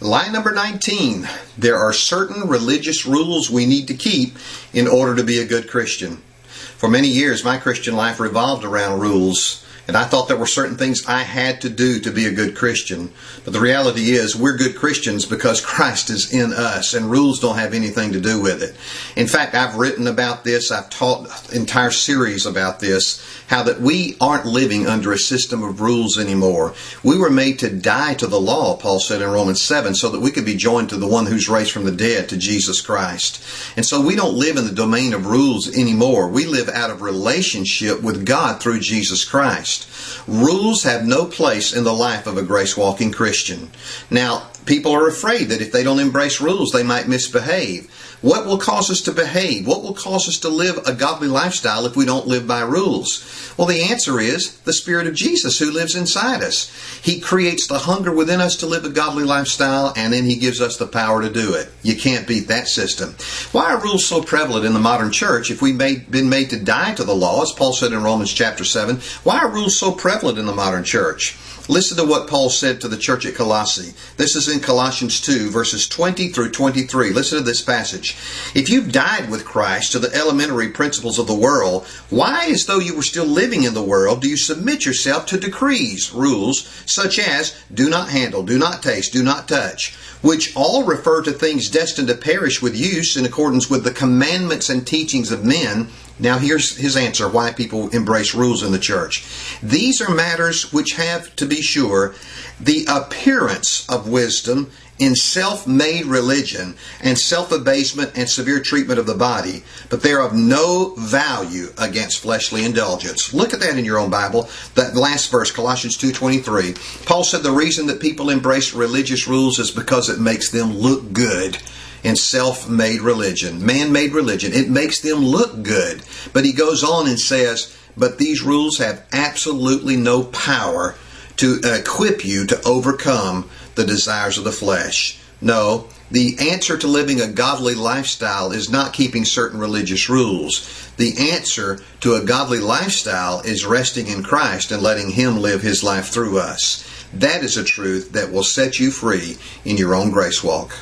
lie number 19. There are certain religious rules we need to keep in order to be a good Christian. For many years, my Christian life revolved around rules, and I thought there were certain things I had to do to be a good Christian. But the reality is, we're good Christians because Christ is in us, and rules don't have anything to do with it. In fact, I've written about this, I've taught an entire series about this, how that we aren't living under a system of rules anymore. We were made to die to the law, Paul said in Romans 7, so that we could be joined to the one who's raised from the dead, to Jesus Christ. And so we don't live in the domain of rules anymore. We live out of relationship with God through Jesus Christ. Rules have no place in the life of a grace-walking Christian. Now, people are afraid that if they don't embrace rules, they might misbehave. What will cause us to behave? What will cause us to live a godly lifestyle if we don't live by rules? Well, the answer is the Spirit of Jesus who lives inside us. He creates the hunger within us to live a godly lifestyle, and then He gives us the power to do it. You can't beat that system. Why are rules so prevalent in the modern church if we've been made to die to the law, as Paul said in Romans chapter 7? Why are rules so prevalent in the modern church? Listen to what Paul said to the church at Colossae. This is in Colossians 2, verses 20 through 23. Listen to this passage. If you've died with Christ to the elementary principles of the world, why, as though you were still living in the world, do you submit yourself to decrees, rules, such as do not handle, do not taste, do not touch, which all refer to things destined to perish with use in accordance with the commandments and teachings of men? Now here's his answer, why people embrace rules in the church. These are matters which have, to be sure, the appearance of wisdom in self-made religion and self-abasement and severe treatment of the body, but they're of no value against fleshly indulgence. Look at that in your own Bible, that last verse, Colossians 2:23. Paul said the reason that people embrace religious rules is because it makes them look good. In self-made religion, man-made religion, it makes them look good. But he goes on and says, but these rules have absolutely no power to equip you to overcome the desires of the flesh. No, the answer to living a godly lifestyle is not keeping certain religious rules. The answer to a godly lifestyle is resting in Christ and letting Him live His life through us. That is a truth that will set you free in your own grace walk.